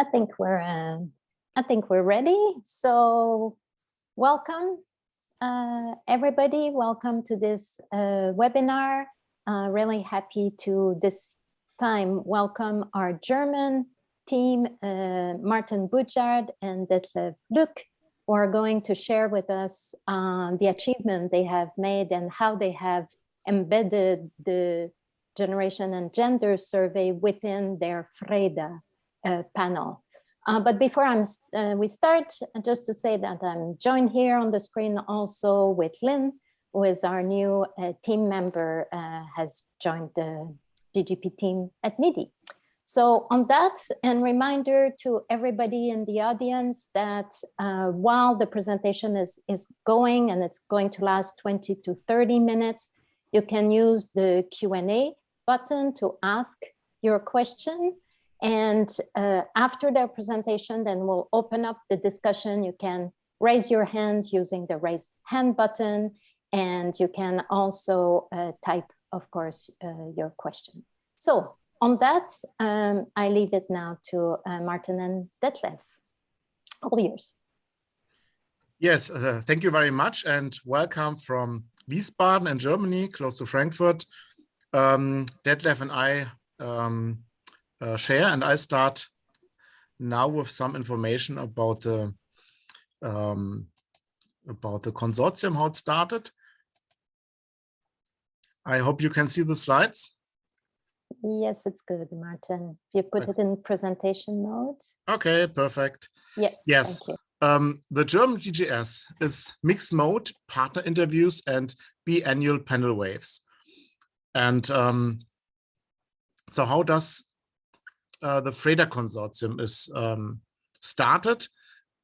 I think we're ready. So welcome, everybody. Welcome to this webinar. Really happy to this time welcome our German team, Martin Bujard and Detlev Lück, who are going to share with us the achievement they have made and how they have embedded the generation and gender survey within their FReDA panel. But before we start, just to say that I'm joined here on the screen also with Lynn, who is our new team member, has joined the GGP team at NIDI. So on that, and reminder to everybody in the audience that while the presentation is going and it's going to last 20 to 30 minutes, you can use the Q&A button to ask your question. And after their presentation, then we'll open up the discussion. You can raise your hand using the raise hand button, and you can also type, of course, your question. So on that, I leave it now to Martin and Detlev. All yours. Yes, thank you very much, and welcome from Wiesbaden in Germany, close to Frankfurt. Detlev and I share, and I start now with some information about the consortium, how it started. I hope you can see the slides. Yes, it's good, Martin. You put it in presentation mode. Okay, perfect. Yes. Yes. Thank you. The German GGS is mixed mode, partner interviews, and biannual panel waves. And so how does the FReDA consortium is started?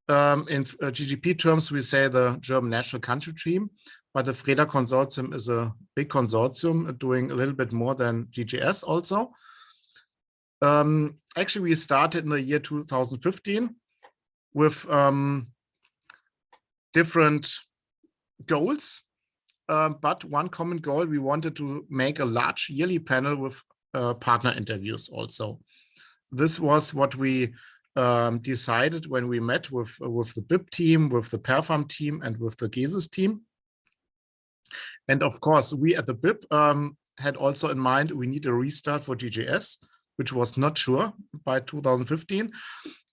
In GGP terms, we say the German national country team, but the FReDA consortium is a big consortium doing a little bit more than GGS also. Actually, we started in the year 2015 with different goals, but one common goal, we wanted to make a large yearly panel with partner interviews also. This was what we decided when we met with the BIP team, with the Perfam team, and with the GESIS team. And of course, we at the BIP had also in mind we need a restart for GGS, which was not sure by 2015.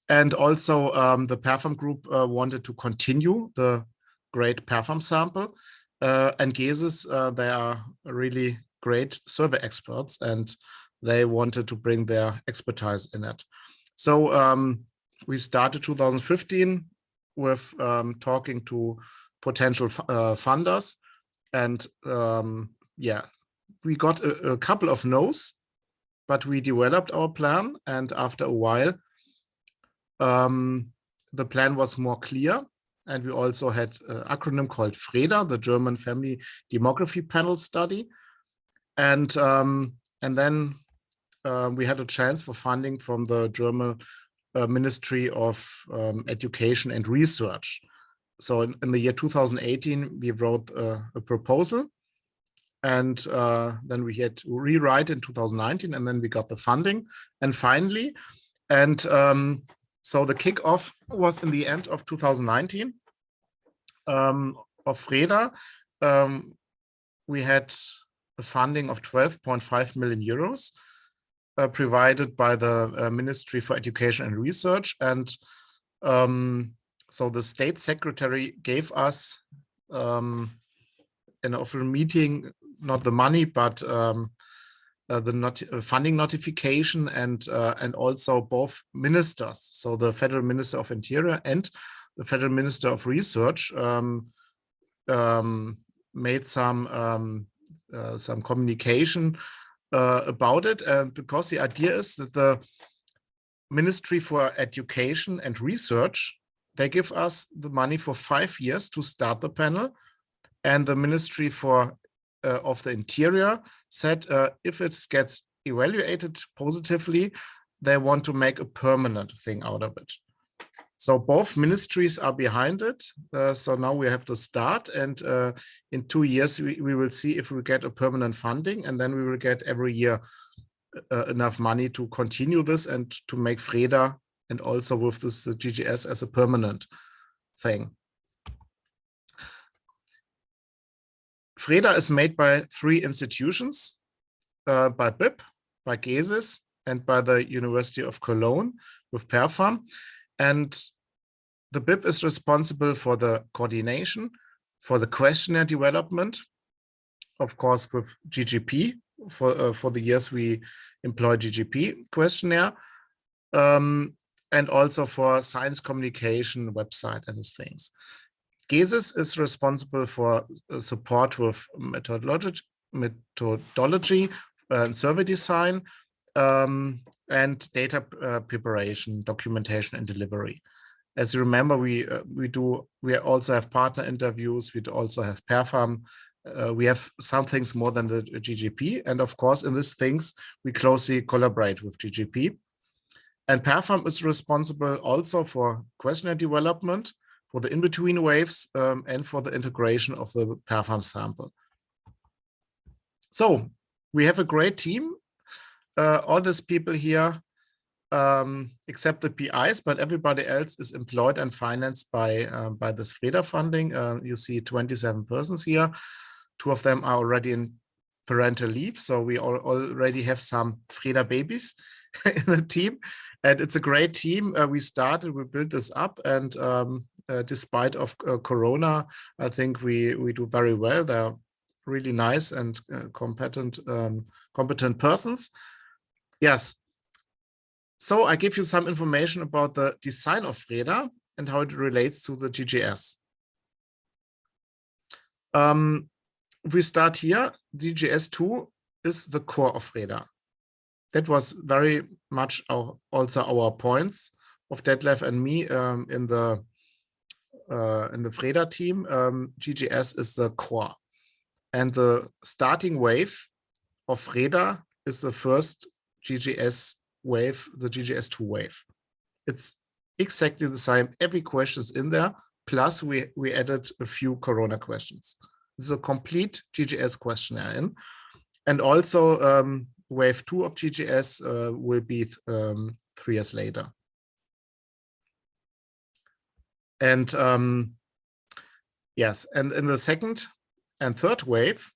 And also the Perfam group wanted to continue the great Perfam sample. And GESIS, they are really great survey experts, and they wanted to bring their expertise in it. So we started 2015 with talking to potential funders, and yeah, we got a couple of no's, but we developed our plan, and after a while, the plan was more clear, and we also had an acronym called FReDA, the German Family Demography Panel Study, and then we had a chance for funding from the German Ministry of Education and Research. So in the year 2018, we wrote a proposal, and then we had to rewrite in 2019, and then we got the funding. And finally, and so the kickoff was in the end of 2019 of FReDA. We had a funding of 12.5 million euros. Provided by the Ministry for Education and Research. And so the state secretary gave us an official meeting, not the money, but the funding notification, and also both ministers. So the Federal Minister of Interior and the Federal Minister of Research made some communication about it, because the idea is that the Ministry for Education and Research, they give us the money for 5 years to start the panel, and the Ministry for of the Interior said if it gets evaluated positively, they want to make a permanent thing out of it. So both ministries are behind it. So now we have to start, and in 2 years we will see if we get a permanent funding, and then we will get every year enough money to continue this and to make FReDA and also with this GGS as a permanent thing. FReDA is made by 3 institutions, by BIP, by GESIS, and by the University of Cologne with PERFAM. And the BIP is responsible for the coordination, for the questionnaire development, of course, with GGP, for the years we employ GGP questionnaire, and also for science communication website and these things. GESIS is responsible for support with methodology and survey design, and data preparation, documentation, and delivery. As you remember, we also have partner interviews. We also have PERFAM. We have some things more than the GGP, and of course, in these things we closely collaborate with GGP. And PERFAM is responsible also for questionnaire development, for the in-between waves, and for the integration of the PERFAM sample. So we have a great team. All these people here, except the PIs, but everybody else is employed and financed by this FReDA funding. You see 27 persons here. 2 of them are already in parental leave, so we already have some FReDA babies in the team, and it's a great team. We built this up, and despite of Corona, I think we do very well. They're really nice and competent persons. Yes. So I give you some information about the design of FReDA and how it relates to the GGS. We start here. GGS2 is the core of FReDA. That was very much also our points of Detlev and me in the FReDA team. GGS is the core, and the starting wave of FReDA is the first GGS wave, the GGS2 wave. It's exactly the same. Every question is in there. Plus, we added a few Corona questions. This is a complete GGS questionnaire in, and also wave 2 of GGS will be 3 years later. And yes, and in the second and third wave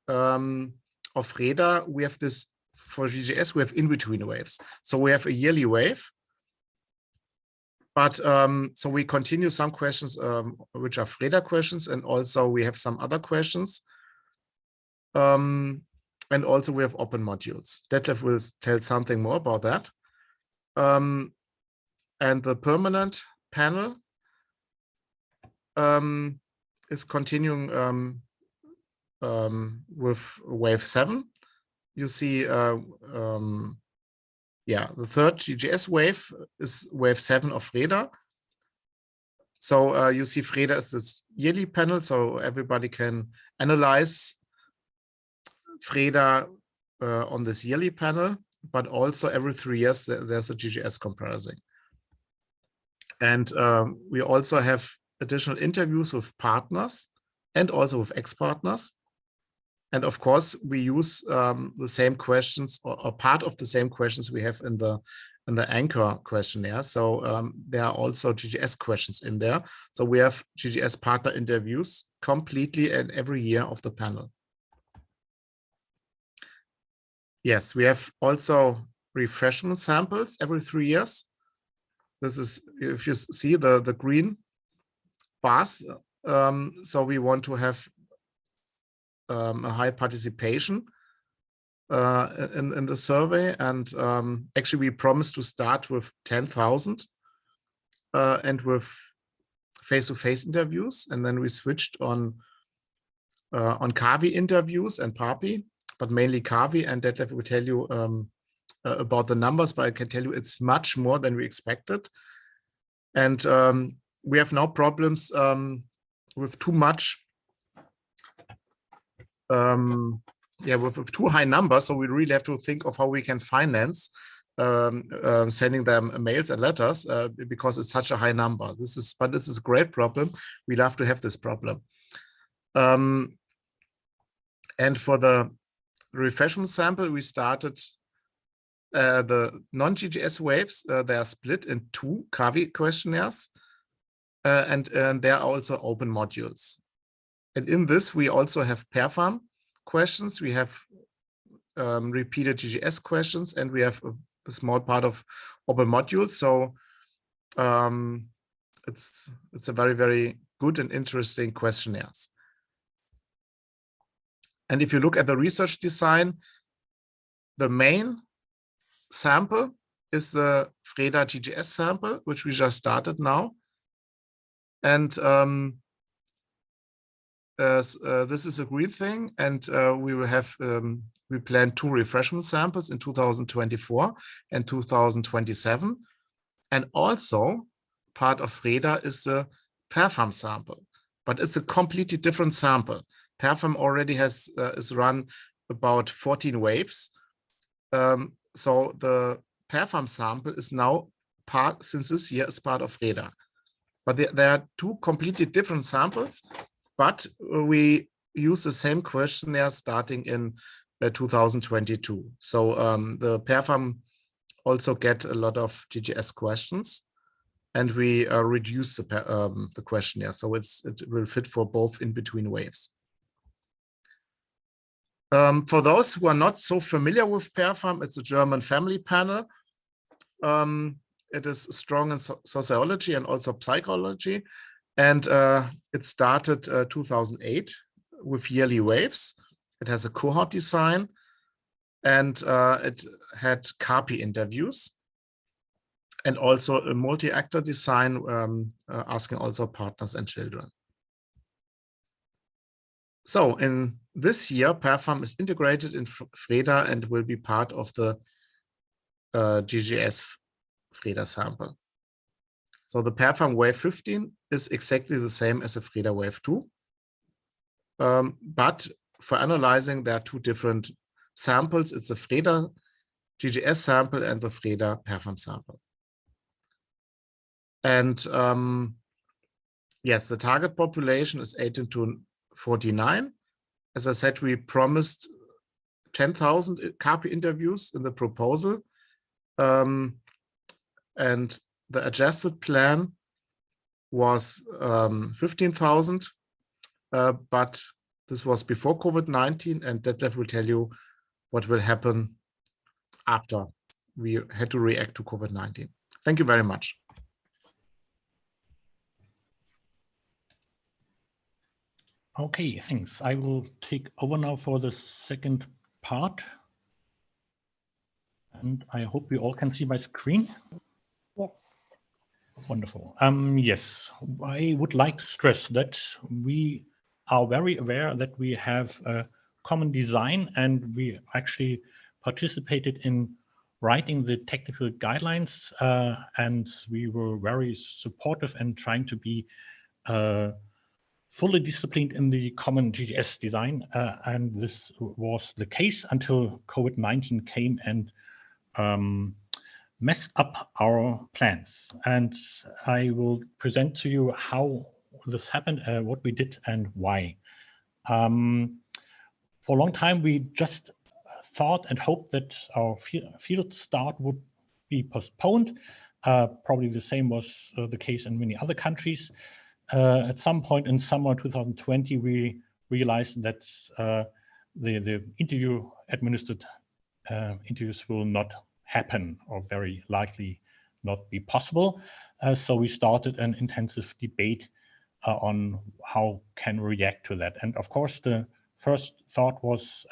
of FReDA, we have this. For GGS, we have in-between waves. So we have a yearly wave, but so we continue some questions which are FReDA questions, and also we have some other questions. And also we have open modules. Detlev will tell something more about that. And the permanent panel is continuing with wave 7. You see, yeah, the third GGS wave is wave 7 of FReDA. So you see FReDA is this yearly panel, so everybody can analyze FReDA on this yearly panel, but also every 3 years there's a GGS comparison. And we also have additional interviews with partners and also with ex-partners. And of course, we use the same questions or part of the same questions we have in the anchor questionnaire. So there are also GGS questions in there. So we have GGS partner interviews completely and every year of the panel. Yes, we have also refreshment samples every 3 years. This is, if you see the green bars, so we want to have a high participation in the survey, and actually we promised to start with 10,000 and with face-to-face interviews, and then we switched on CAVI interviews and PAPI, but mainly CAVI, and Detlev will tell you about the numbers, but I can tell you it's much more than we expected, and we have no problems with too much. Yeah, with too high numbers, so we really have to think of how we can finance sending them mails and letters because it's such a high number. This is a great problem. We love to have this problem. And for the refreshment sample, we started the non-GGS waves, they are split in 2 CAVI questionnaires, and they are also open modules. And in this, we also have pair-farm questions. We have repeated GGS questions, and we have a small part of open modules. So it's a very, very good and interesting questionnaires. And if you look at the research design, the main sample is the FReDA GGS sample, which we just started now. And this is a green thing, and we will have we plan 2 refreshment samples in 2024 and 2027, and also part of FReDA is the pair-farm sample, but it's a completely different sample. Pair-farm already has is run about 14 waves, so the pair-farm sample is now part, since this year, is part of FReDA. But there are 2 completely different samples, but we use the same questionnaire starting in 2022. So the pair-farm also get a lot of GGS questions, and we reduce the questionnaire, so it will fit for both in-between waves. For those who are not so familiar with pair-farm, it's a German family panel. It is strong in sociology and also psychology. And it started 2008 with yearly waves. It has a cohort design, and it had CAPI interviews, and also a multi-actor design, asking also partners and children. So in this year, pair-farm is integrated in FReDA and will be part of the GGS FReDA sample. So the pair-farm wave 15 is exactly the same as the FReDA wave 2. But for analyzing, there are 2 different samples. It's the FReDA GGS sample and the FReDA pair-farm sample. And yes, the target population is 18 to 49. As I said, we promised 10,000 CAPI interviews in the proposal. And the adjusted plan was 15,000, but this was before COVID-19, and Detlev will tell you what will happen after we had to react to COVID-19. Thank you very much. Okay, thanks. I will take over now for the second part. And I hope you all can see my screen. Yes. Wonderful. Yes, I would like to stress that we are very aware that we have a common design, and we actually participated in writing the technical guidelines, and we were very supportive and trying to be fully disciplined in the common GGS design, and this was the case until COVID-19 came and messed up our plans. And I will present to you how this happened, what we did and why. For a long time, we just thought and hoped that our field start would be postponed. Probably the same was the case in many other countries. At some point in summer 2020, we realized that the administered interviews will not happen, or very likely not be possible. So we started an intensive debate on how can we react to that. And of course, the first thought was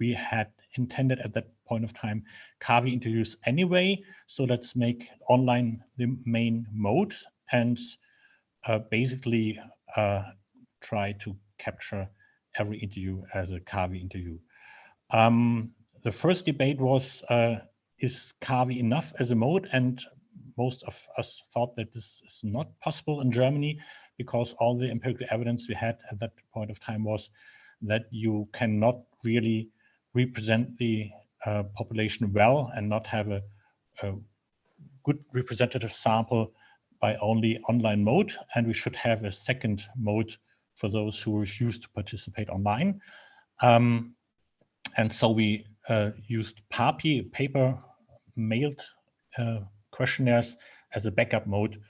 we had intended at that point of time CAVI interviews anyway. So let's make online the main mode and basically try to capture every interview as a CAVI interview. The first debate was, is CAVI enough as a mode? And most of us thought that this is not possible in Germany, because all the empirical evidence we had at that point of time was that you cannot really represent the population well and not have a good representative sample by only online mode, and we should have a second mode for those who refuse to participate online. And so we used PAPI, paper mailed questionnaires as a backup mode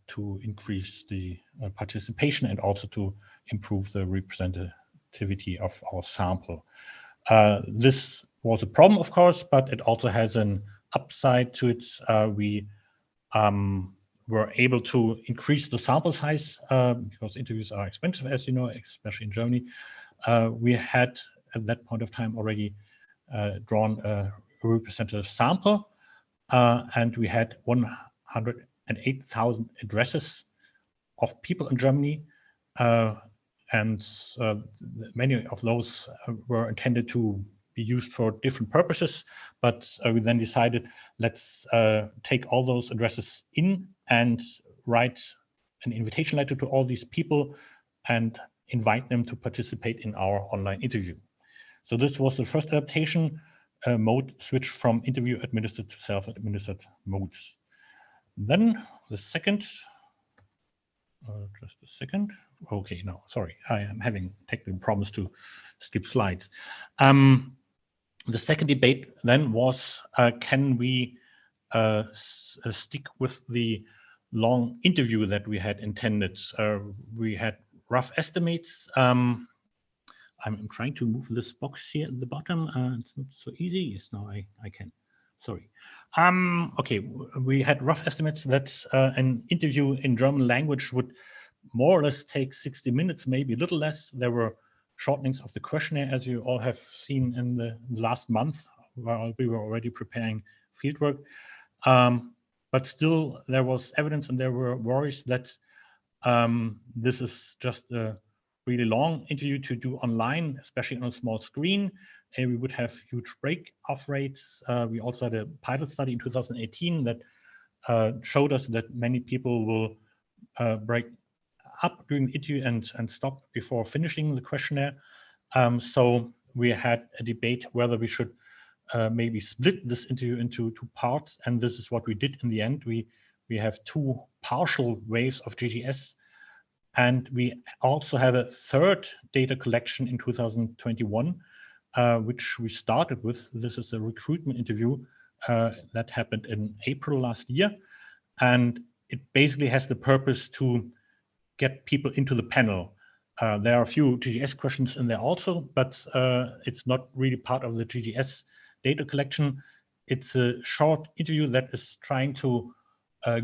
to increase the participation and also to improve the representativity of our sample. This was a problem, of course, but it also has an upside to it. We were able to increase the sample size because interviews are expensive, as you know, especially in Germany. We had at that point of time already drawn a representative sample, and we had 108,000 addresses of people in Germany, and many of those were intended to be used for different purposes, but we then decided, let's take all those addresses in and write an invitation letter to all these people and invite them to participate in our online interview. So this was the first adaptation. Mode switched from interview administered to self-administered modes. Then the second, just a second. Okay, no, sorry, I am having technical problems to skip slides. The second debate then was, can we stick with the long interview that we had intended? We had rough estimates. I'm trying to move this box here at the bottom. It's not so easy. Yes, now I can. Sorry. Okay, we had rough estimates that an interview in German language would more or less take 60 minutes, maybe a little less. There were shortenings of the questionnaire, as you all have seen in the last month, while we were already preparing fieldwork. But still, there was evidence and there were worries that this is just a really long interview to do online, especially on a small screen. And we would have huge break-off rates. We also had a pilot study in 2018 that showed us that many people will break up during the interview and stop before finishing the questionnaire. So we had a debate whether we should maybe split this interview into two parts, and this is what we did in the end. We have two partial waves of GGS, and we also have a third data collection in 2021, which we started with. This is a recruitment interview that happened in April last year, and it basically has the purpose to get people into the panel. There are a few GGS questions in there also, but it's not really part of the GGS data collection. It's a short interview that is trying to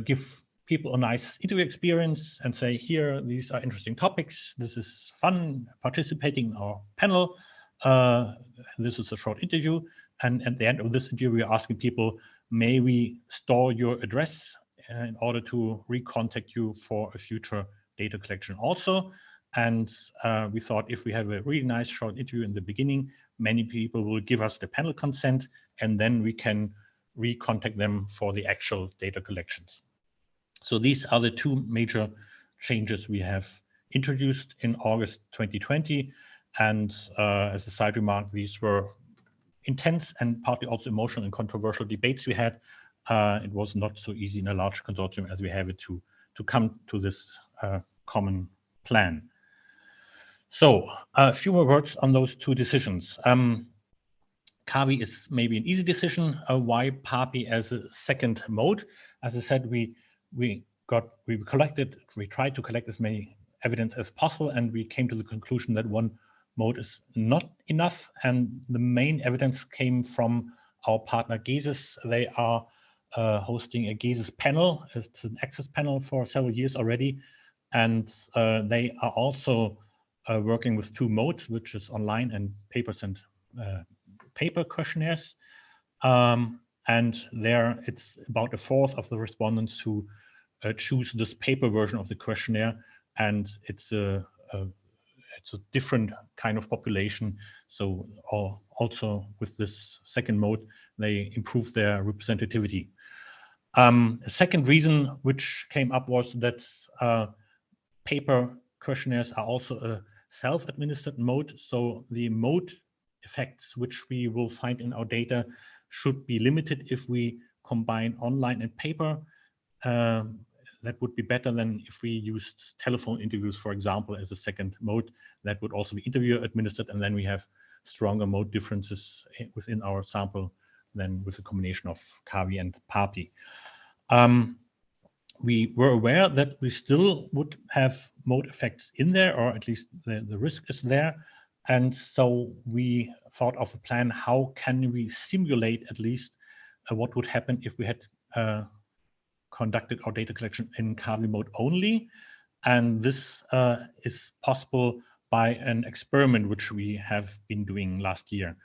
give people a nice interview experience and say, here, these are interesting topics. This is fun participating in our panel. This is a short interview. And at the end of this interview, we are asking people, may we store your address in order to recontact you for a future data collection also. And we thought if we have a really nice short interview in the beginning, many people will give us the panel consent, and then we can recontact them for the actual data collections. So these are the two major changes we have introduced in August 2020. And as a side remark, these were intense and partly also emotional and controversial debates we had. It was not so easy in a large consortium as we have it to come to this common plan. So a few more words on those two decisions. CAVI is maybe an easy decision. Why PAPI as a second mode? As I said, we tried to collect as many evidence as possible, and we came to the conclusion that one mode is not enough. And the main evidence came from our partner GESIS. They are hosting a GESIS panel. It's an access panel for several years already. And they are also working with two modes, which is online and papers and paper questionnaires. And there it's about a fourth of the respondents who choose this paper version of the questionnaire. And it's a different kind of population. So also with this second mode, they improve their representativity. A second reason which came up was that paper questionnaires are also a self-administered mode. So the mode effects which we will find in our data should be limited if we combine online and paper. That would be better than if we used telephone interviews, for example, as a second mode. That would also be interviewer administered, and then we have stronger mode differences within our sample than with a combination of CAVI and PAPI. We were aware that we still would have mode effects in there, or at least the risk is there. And so we thought of a plan, how can we simulate at least what would happen if we had conducted our data collection in CAVI mode only. And this is possible by an experiment which we have been doing last year.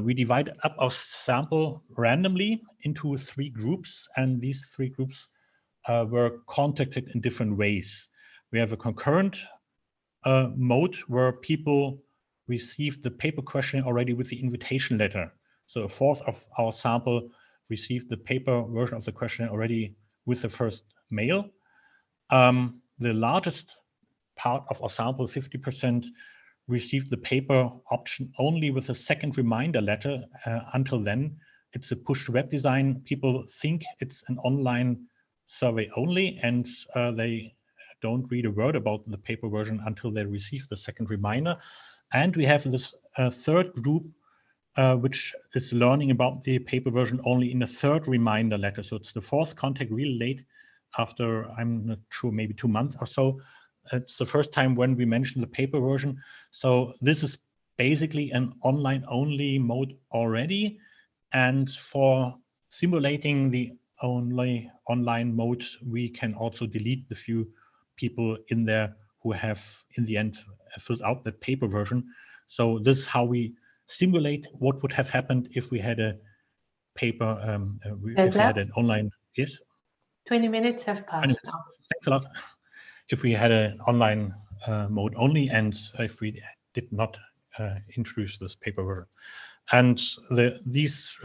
We divided up our sample randomly into 3 groups, and these 3 groups were contacted in different ways. We have a concurrent mode where people received the paper question already with the invitation letter. So a fourth of our sample received the paper version of the question already with the first mail. The largest part of our sample, 50%, received the paper option only with a second reminder letter. Until then, it's a push to web design. People think it's an online survey only, and they don't read a word about the paper version until they receive the second reminder. And we have this third group, which is learning about the paper version only in a third reminder letter. So it's the fourth contact really late, after, I'm not sure, maybe 2 months or so. It's the first time when we mention the paper version. So this is basically an online only mode already. And for simulating the only online mode, we can also delete the few people in there who have in the end filled out the paper version. So this is how we simulate what would have happened if we had a paper, if we had an online. Yes? 20 minutes have passed now. Thanks a lot. If we had an online mode only, and if we did not introduce this paper version. And these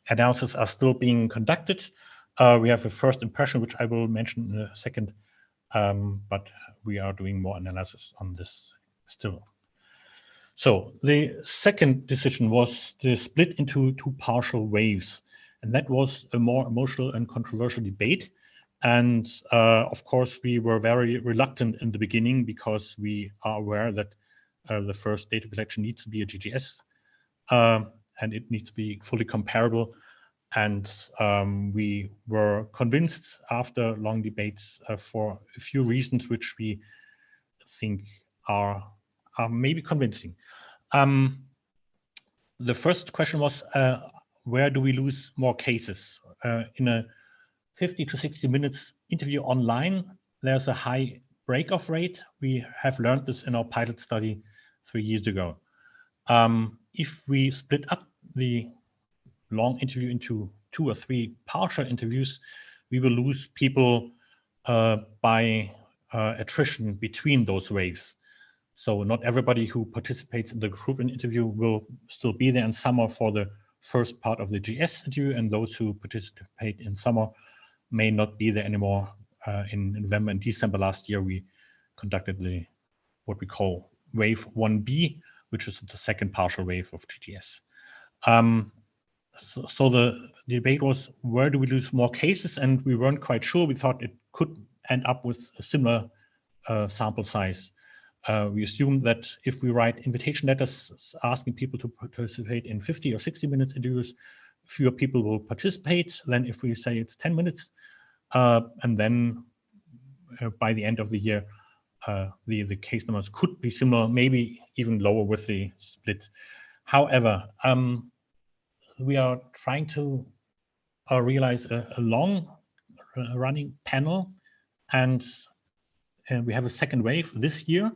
analyses are still being conducted. We have a first impression, which I will mention in a second, but we are doing more analysis on this still. So the second decision was to split into 2 partial waves. And that was a more emotional and controversial debate. And of course, we were very reluctant in the beginning because we are aware that the first data collection needs to be a GGS, and it needs to be fully comparable. And we were convinced after long debates for a few reasons which we think are maybe convincing. The first question was, where do we lose more cases? In a 50 to 60 minutes interview online, there's a high break-off rate. We have learned this in our pilot study 3 years ago. If we split up the long interview into 2 or 3 partial interviews, we will lose people by attrition between those waves. So not everybody who participates in the group interview will still be there in summer for the first part of the GS interview, and those who participate in summer may not be there anymore. In November and December last year, we conducted what we call wave 1B, which is the second partial wave of GGS. So the debate was, where do we lose more cases? And we weren't quite sure. We thought it could end up with a similar sample size. We assumed that if we write invitation letters asking people to participate in 50 or 60 minutes interviews, fewer people will participate than if we say it's 10 minutes. And then by the end of the year, the case numbers could be similar, maybe even lower with the split. However, we are trying to realize a long running panel, and we have a second wave this year.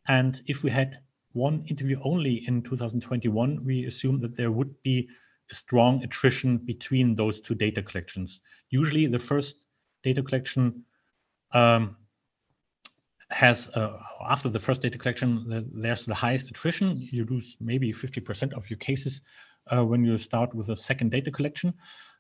And if we had one interview only in 2021, we assume that there would be a strong attrition between those 2 data collections. Usually the first data collection has, after the first data collection, there's the highest attrition. You lose maybe 50% of your cases when you start with a second data collection.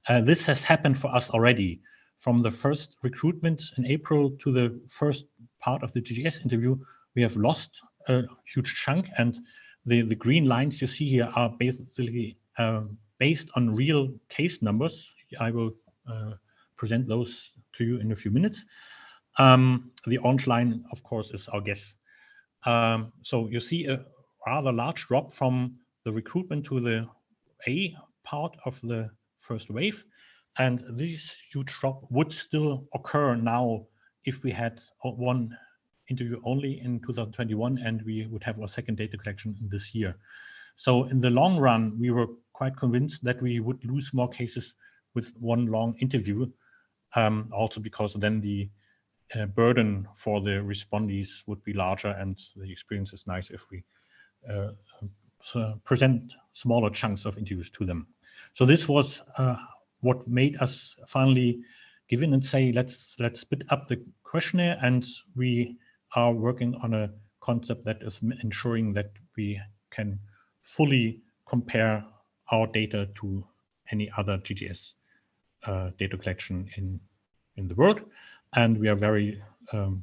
This has happened for us already. From the first recruitment in April to the first part of the GGS interview, we have lost a huge chunk, and the green lines you see here are basically based on real case numbers. I will present those to you in a few minutes. The orange line, of course, is our guess. So you see a rather large drop from the recruitment to the A part of the first wave. And this huge drop would still occur now if we had one interview only in 2021 and we would have our second data collection in this year. So in the long run, we were quite convinced that we would lose more cases with one long interview, also because then the burden for the respondees would be larger and the experience is nice if we present smaller chunks of interviews to them. So this was what made us finally give in and say, let's split up the questionnaire, and we are working on a concept that is ensuring that we can fully compare our data to any other GGS data collection in the world. And we are very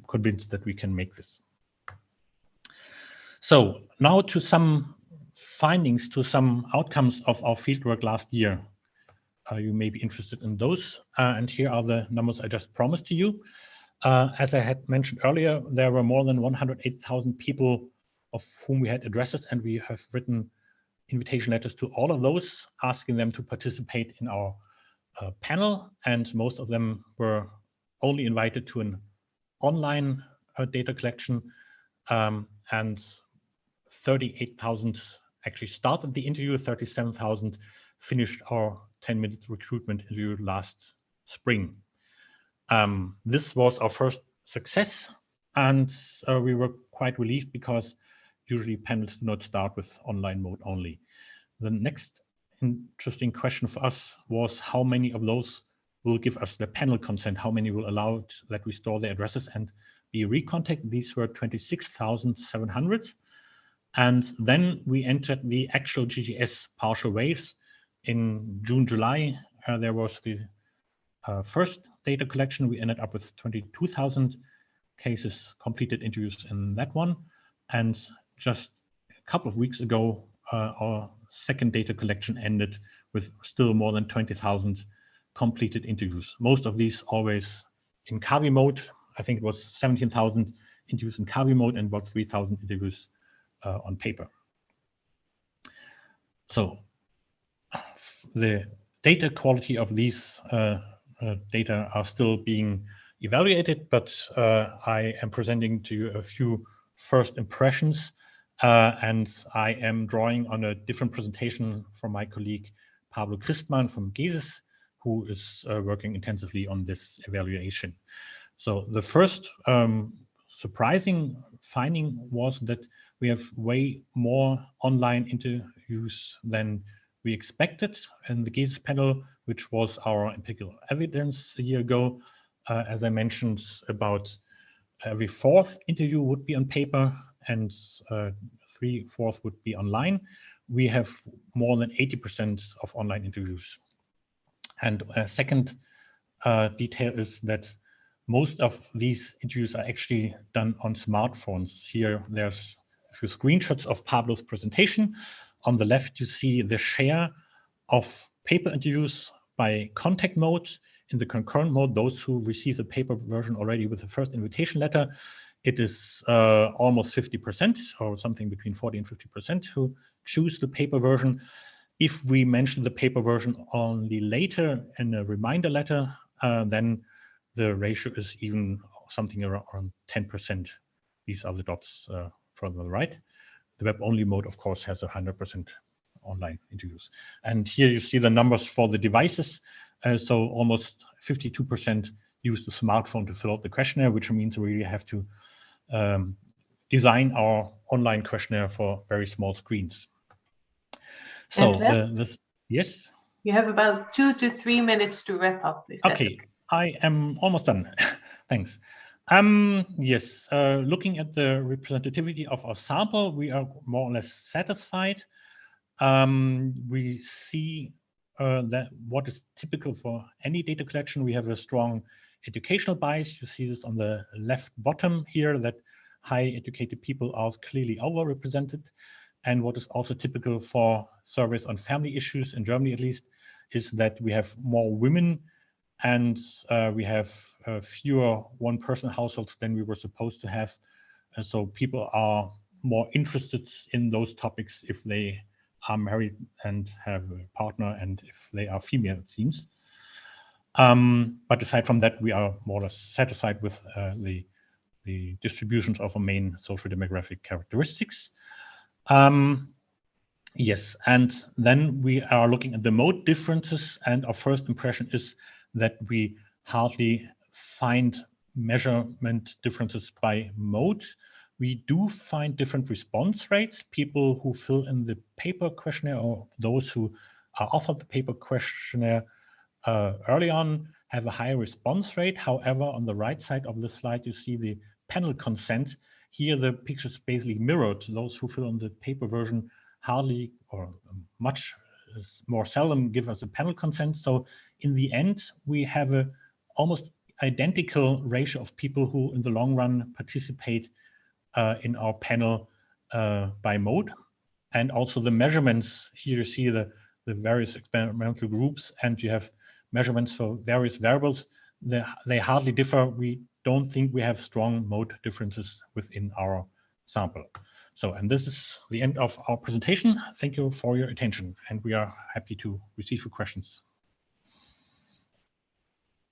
convinced that we can make this. So now to some findings, to some outcomes of our fieldwork last year. You may be interested in those. And here are the numbers I just promised to you. As I had mentioned earlier, there were more than 108,000 people of whom we had addresses, and we have written invitation letters to all of those, asking them to participate in our panel. And most of them were only invited to an online data collection, and 38,000 actually started the interview, 37,000 finished our 10-minute recruitment interview last spring. This was our first success, and we were quite relieved because usually panels do not start with online mode only. The next interesting question for us was how many of those will give us the panel consent, how many will allow that we store their addresses and be recontacted. These were 26,700. And then we entered the actual GGS partial waves. In June, July, there was the first data collection. We ended up with 22,000 cases, completed interviews in that one. And just a couple of weeks ago, our second data collection ended with still more than 20,000 completed interviews. Most of these always in CAVI mode. I think it was 17,000 interviews in CAVI mode and about 3,000 interviews on paper. So the data quality of these data are still being evaluated, but I am presenting to you a few first impressions, and I am drawing on a different presentation from my colleague Pablo Christmann from GESIS, who is working intensively on this evaluation. So the first surprising finding was that we have way more online interviews than we expected in the GESIS panel, which was our empirical evidence a year ago. As I mentioned, about every fourth interview would be on paper and 3/4 would be online. We have more than 80% of online interviews. And a second detail is that most of these interviews are actually done on smartphones. Here, there's a few screenshots of Pablo's presentation. On the left, you see the share of paper interviews by contact mode. In the concurrent mode, those who receive the paper version already with the first invitation letter, it is almost 50%, or something between 40 and 50% who choose the paper version. If we mention the paper version only later in a reminder letter, then the ratio is even something around 10%. These are the dots from the right. The web-only mode, of course, has 100% online interviews. And here you see the numbers for the devices. So almost 52% use the smartphone to fill out the questionnaire, which means we really have to design our online questionnaire for very small screens. So yes? You have about 2 to 3 minutes to wrap up. Okay, I am almost done. Thanks. Yes, looking at the representativity of our sample, we are more or less satisfied. We see that what is typical for any data collection, we have a strong educational bias. You see this on the left bottom here, that high educated people are clearly overrepresented. And what is also typical for surveys on family issues, in Germany at least, is that we have more women and we have fewer one-person households than we were supposed to have. And so people are more interested in those topics if they are married and have a partner, and if they are female, it seems. But aside from that, we are more or less satisfied with the distributions of our main social demographic characteristics. Yes, and then we are looking at the mode differences, and our first impression is that we hardly find measurement differences by mode. We do find different response rates. People who fill in the paper questionnaire, or those who are offered the paper questionnaire early on, have a higher response rate. However, on the right side of the slide, you see the panel consent. Here, the pictures basically mirrored. Those who fill in the paper version hardly or much more seldom give us a panel consent. So in the end, we have a almost identical ratio of people who in the long run participate in our panel by mode. And also the measurements, here you see the various experimental groups, and you have measurements for various variables. They hardly differ. We don't think we have strong mode differences within our sample. So, and this is the end of our presentation. Thank you for your attention, and we are happy to receive your questions.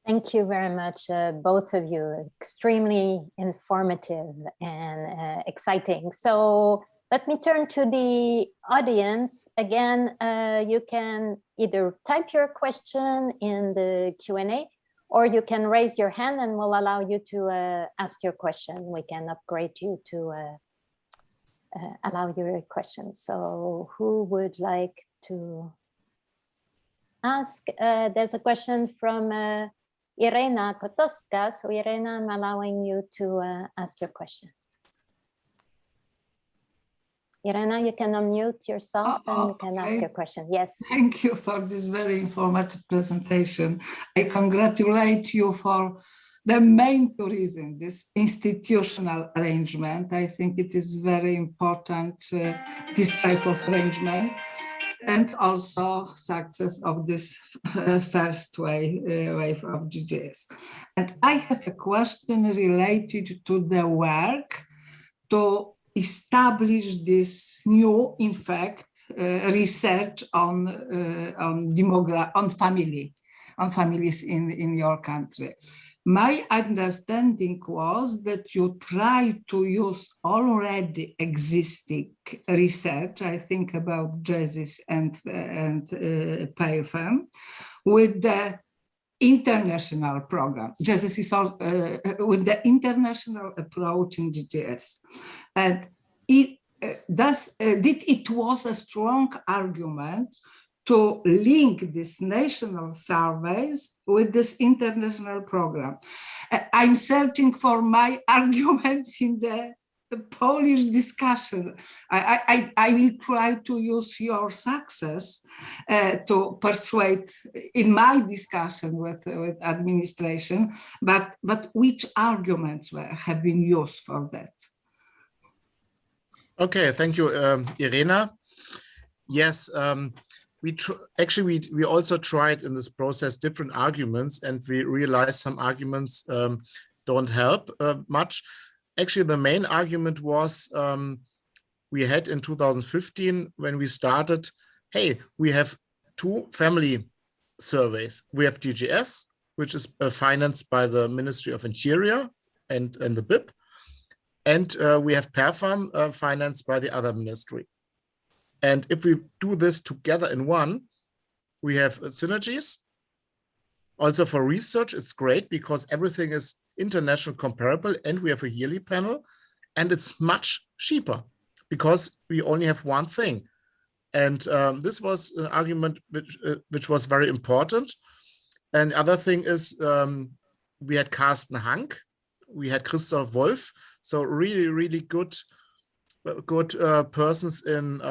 Thank you very much, both of you. Extremely informative and exciting. So let me turn to the audience. Again, you can either type your question in the Q&A, or you can raise your hand and we'll allow you to ask your question. We can upgrade you to allow your question. So who would like to ask? There's a question from Irena Kotowska. So Irena, I'm allowing you to ask your question. Irena, you can unmute yourself and you can ask your question. Yes. Thank you for this very informative presentation. I congratulate you for the main tourism, this institutional arrangement. I think it is very important, this type of arrangement, and also success of this first wave of GGS. And I have a question related to the work to establish this new, in fact, research on families in your country. My understanding was that you try to use already existing research, I think about GESIS and PFM, with the international program. GESIS is all, with the international approach in GGS. And it was a strong argument to link these national surveys with this international program. I'm searching for my arguments in the Polish discussion. I will try to use your success to persuade in my discussion with administration, but which arguments have been used for that? Okay, thank you, Irena. Yes, we also tried in this process different arguments, and we realized some arguments don't help much. Actually, the main argument was we had in 2015 when we started, hey, we have two family surveys. We have GGS, which is financed by the Ministry of Interior and the BIP. And we have PERFAM financed by the other ministry. And if we do this together in one, we have synergies. Also for research, it's great because everything is international comparable, and we have a yearly panel, and it's much cheaper because we only have one thing. And this was an argument which was very important. And the other thing is we had Carsten Hank, we had Christoph Wolf, so really, really good persons in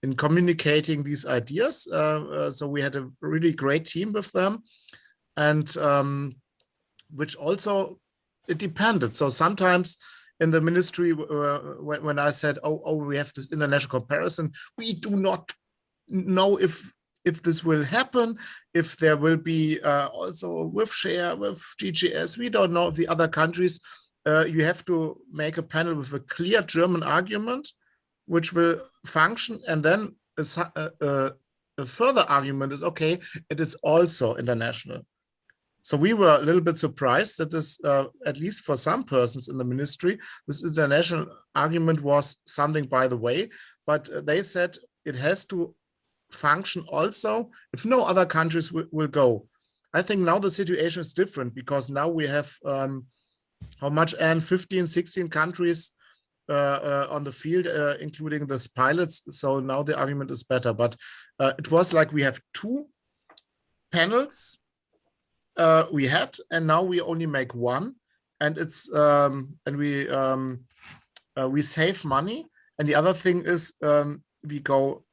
in communicating these ideas. So we had a really great team with them, and which also it depended. So sometimes in the ministry, when I said, oh, we have this international comparison, we do not know if this will happen, if there will be also with share, with GGS, we don't know if the other countries. You have to make a panel with a clear German argument, which will function, and then a further argument is, okay, it is also international. So we were a little bit surprised that this, at least for some persons in the ministry, this international argument was something by the way, but they said it has to function also if no other countries will go. I think now the situation is different, because now we have, how much, and 15, 16 countries on the field, including the pilots. So now the argument is better, but it was like we have 2 panels we had, and now we only make 1, and it's and we save money. And the other thing is, we go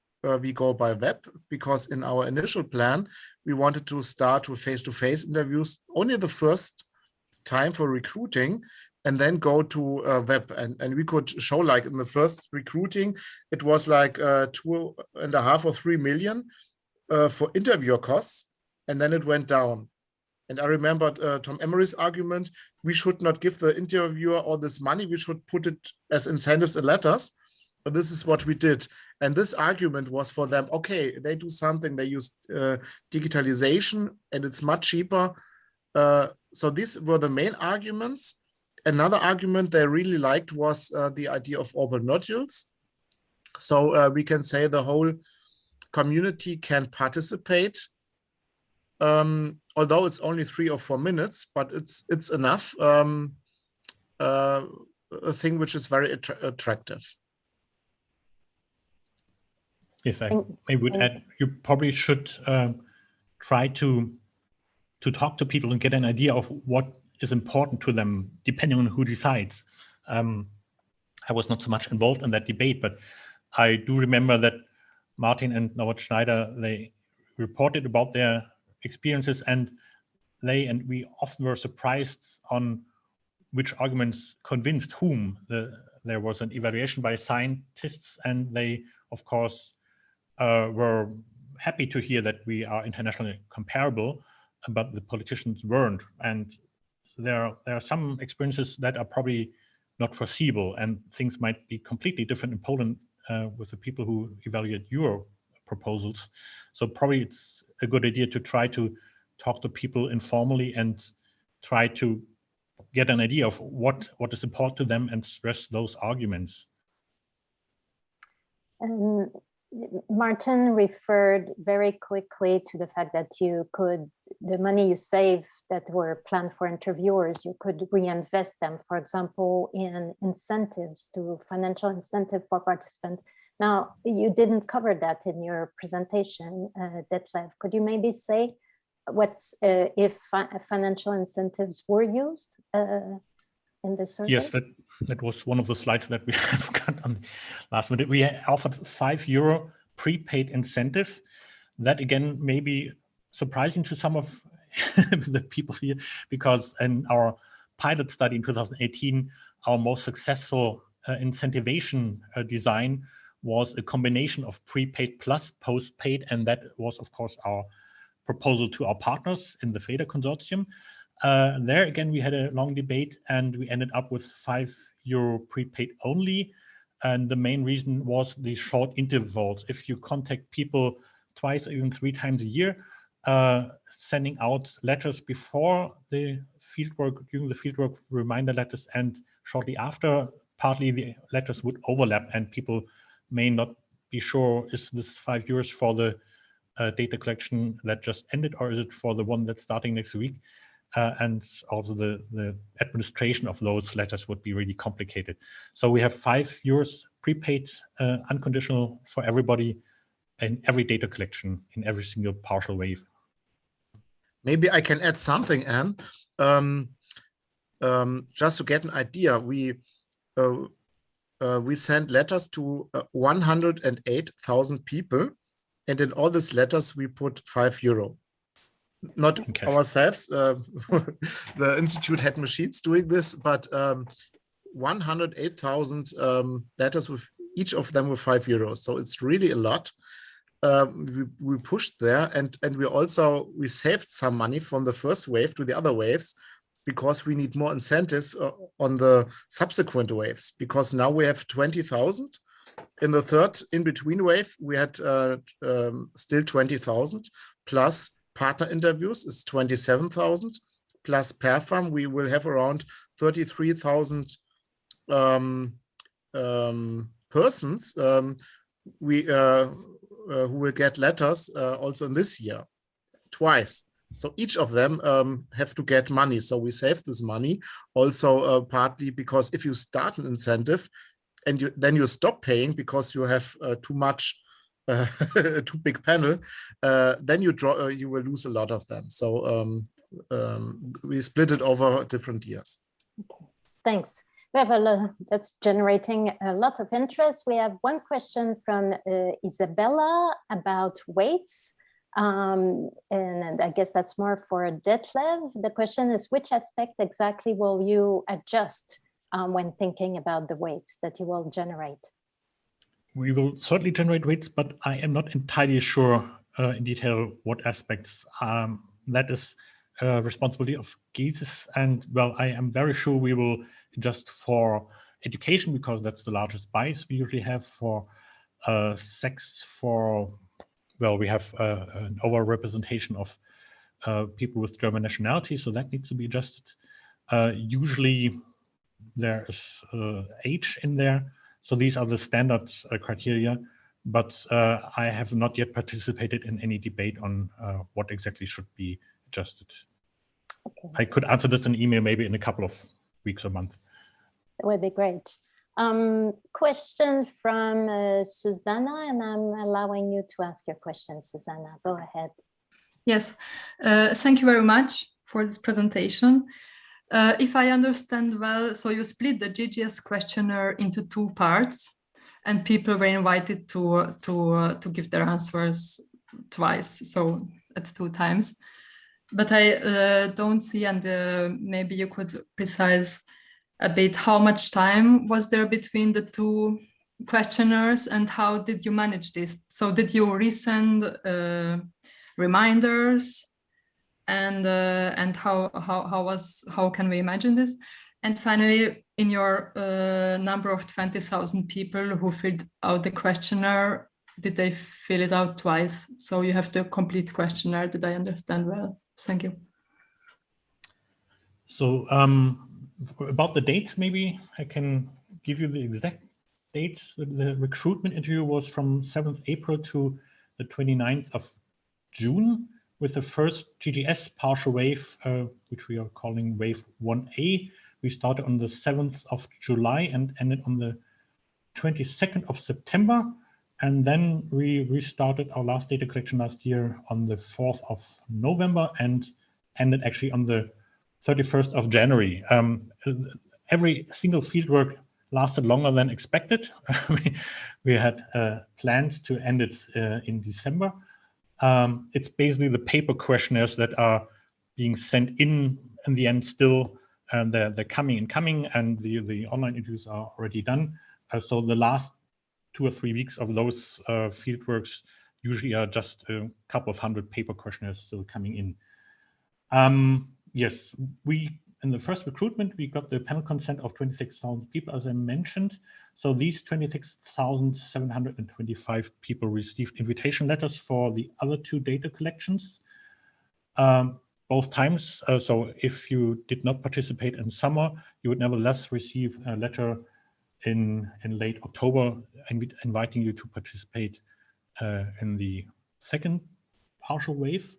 by web, because in our initial plan we wanted to start with face-to-face interviews only the first time for recruiting, and then go to web, and we could show, like in the first recruiting it was like 2.5 or 3 million for interviewer costs, and then it went down. And I remember Tom Emery's argument, we should not give the interviewer all this money, we should put it as incentives and letters. But this is what we did. And this argument was for them, okay, they do something, they use digitalization, and it's much cheaper. So these were the main arguments. Another argument they really liked was the idea of open modules. So we can say the whole community can participate, although it's only 3 or 4 minutes, but it's enough, a thing which is very attractive. Yes, I would add, you probably should try to talk to people and get an idea of what is important to them, depending on who decides. I was not so much involved in that debate, but I do remember that Martin and Norbert Schneider, they reported about their experiences, and we often were surprised on which arguments convinced whom. There was an evaluation by scientists, and they, of course, were happy to hear that we are internationally comparable, but the politicians weren't. And there are some experiences that are probably not foreseeable, and things might be completely different in Poland with the people who evaluate your proposals. So probably it's a good idea to try to talk to people informally and try to get an idea of what is important to them and stress those arguments. Martin referred very quickly to the fact that the money you save that were planned for interviewers, you could reinvest them, for example, in incentives, to financial incentive for participants. Now, you didn't cover that in your presentation, Detlev. Could you maybe say if financial incentives were used in the survey? Yes, that was one of the slides that we have got on the last minute. We offered €5 prepaid incentive. That again may be surprising to some of the people here, because in our pilot study in 2018, our most successful incentivation design was a combination of prepaid plus postpaid, and that was, of course, our proposal to our partners in the FReDA consortium. There again, we had a long debate, and we ended up with €5 prepaid only. And the main reason was the short intervals. If you contact people twice or even 3 times a year, sending out letters before the fieldwork, during the fieldwork reminder letters, and shortly after, partly the letters would overlap, and people may not be sure, is this €5 for the data collection that just ended, or is it for the one that's starting next week? And also the administration of those letters would be really complicated. So we have €5 prepaid, unconditional for everybody in every data collection, in every single partial wave. Maybe I can add something, Anne. Just to get an idea, we sent letters to 108,000 people, and in all these letters we put €5. Not ourselves, the institute had machines doing this, but 108,000 letters with each of them with €5. So it's really a lot. We pushed there, and we saved some money from the first wave to the other waves, because we need more incentives on the subsequent waves, because now we have 20,000 In the third in-between wave, we had still 20,000 plus partner interviews is 27,000 plus PerFam. We will have around 33,000 persons who will get letters also in this year twice. So each of them have to get money. So we save this money also partly because if you start an incentive and then you stop paying because you have too much, too big panel, then you will lose a lot of them. So we split it over different years. Okay. Thanks. We have that's generating a lot of interest. We have one question from Isabella about weights. And I guess that's more for Detlev. The question is, which aspect exactly will you adjust when thinking about the weights that you will generate? We will certainly generate weights, but I am not entirely sure in detail what aspects. That is responsibility of GGP. And well, I am very sure we will adjust for education because that's the largest bias we usually have. For sex, well, we have an overrepresentation of people with German nationality, so that needs to be adjusted. Usually there is age in there, so these are the standard criteria, but I have not yet participated in any debate on what exactly should be adjusted. Okay. I could answer this in email maybe in a couple of weeks or months. That would be great. Question from Susanna, and I'm allowing you to ask your question, Susanna. Go ahead. Yes, thank you very much for this presentation. If I understand well, so you split the GGS questionnaire into two parts, and people were invited to give their answers twice, so at 2 times. But I don't see, and maybe you could precise a bit how much time was there between the 2 questionnaires and how did you manage this? So did you resend reminders and how can we imagine this? And finally, in your number of 20,000 people who filled out the questionnaire, did they fill it out twice? So you have the complete questionnaire. Did I understand well? Thank you. So about the dates, maybe I can give you the exact dates. The recruitment interview was from 7th April to the 29th of June with the first GGS partial wave, which we are calling wave 1A. We started on the 7th of July and ended on the 22nd of September. And then we restarted our last data collection last year on the 4th of November and ended actually on the 31st of January. Every single fieldwork lasted longer than expected. We had planned to end it in December. It's basically the paper questionnaires that are being sent in the end still, and they're coming, and the online interviews are already done. So the last 2 or 3 weeks of those fieldworks usually are just a couple of hundred paper questionnaires still coming in. Yes, in the first recruitment, we got the panel consent of 26,000 people, as I mentioned. So these 26,725 people received invitation letters for the other 2 data collections. Both times, so if you did not participate in summer, you would nevertheless receive a letter in late October inviting you to participate in the second partial wave.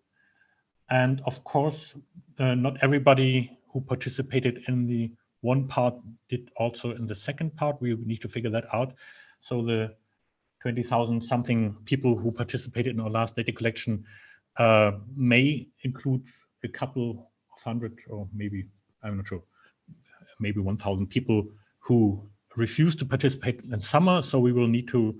And of course, not everybody who participated in the one part did also in the second part. We need to figure that out. So the 20,000 something people who participated in our last data collection may include a couple of hundred, or maybe, I'm not sure, maybe 1,000 people who refused to participate in summer. So we will need to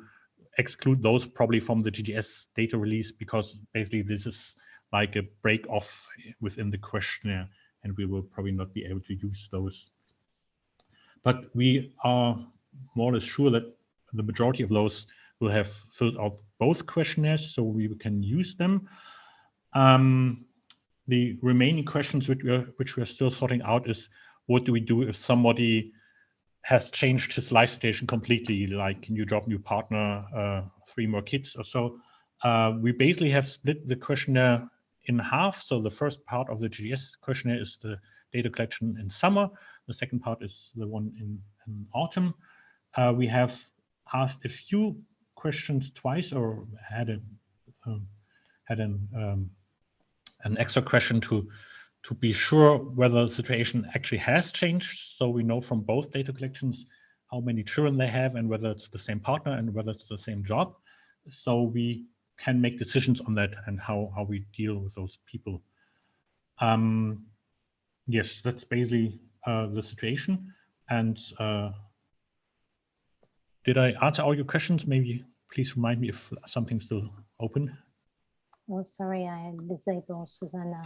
exclude those probably from the GGS data release, because basically this is like a break off within the questionnaire, and we will probably not be able to use those. But we are more or less sure that the majority of those will have filled out both questionnaires, so we can use them. The remaining questions which we are still sorting out is, what do we do if somebody has changed his life situation completely, like new job, new partner, 3 more kids or so. We basically have split the questionnaire in half. So the first part of the GGS questionnaire is the data collection in summer. The second part is the one in autumn. We have asked a few questions twice, or had an extra question to be sure whether the situation actually has changed. So we know from both data collections how many children they have and whether it's the same partner and whether it's the same job. So we can make decisions on that and how we deal with those people. Yes, that's basically the situation. And did I answer all your questions? Maybe please remind me if something's still open. Oh, sorry, I disabled Susanna.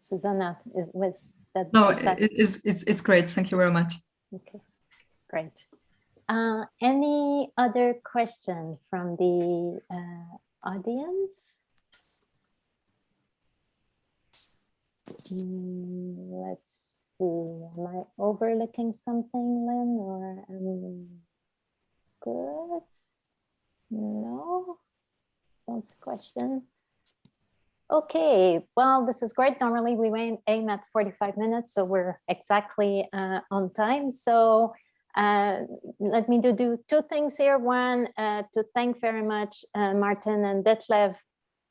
Susanna, was that? No, is that... it's great. Thank you very much. Okay, great. Any other question from the audience? Let's see. Am I overlooking something, Lynn, or good? No, that's a question. Okay, well, this is great. Normally we aim at 45 minutes, so we're exactly on time. So let me do 2 things here. One, to thank very much Martin and Detlev.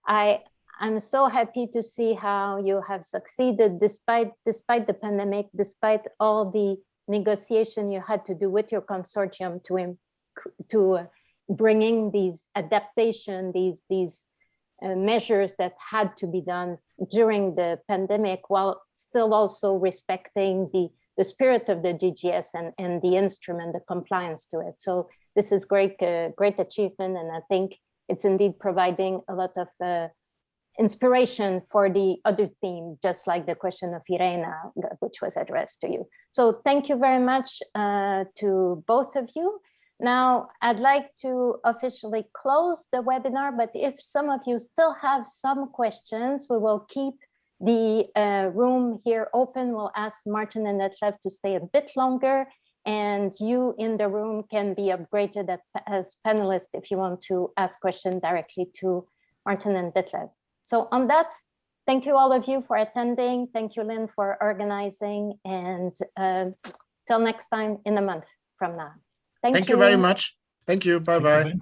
I'm so happy to see how you have succeeded despite the pandemic, despite all the negotiation you had to do with your consortium to bringing these adaptation, these measures that had to be done during the pandemic, while still also respecting the spirit of the GGS and the instrument, the compliance to it. So this is great achievement, and I think it's indeed providing a lot of inspiration for the other themes, just like the question of Irena, which was addressed to you. So thank you very much to both of you. Now, I'd like to officially close the webinar, but if some of you still have some questions, we will keep the room here open. We'll ask Martin and Detlev to stay a bit longer, and you in the room can be upgraded as panelists if you want to ask questions directly to Martin and Detlev. So on that, thank you all of you for attending. Thank you, Lynn, for organizing, and till next time in a month from now. Thank you very much. Thank you. Bye-bye.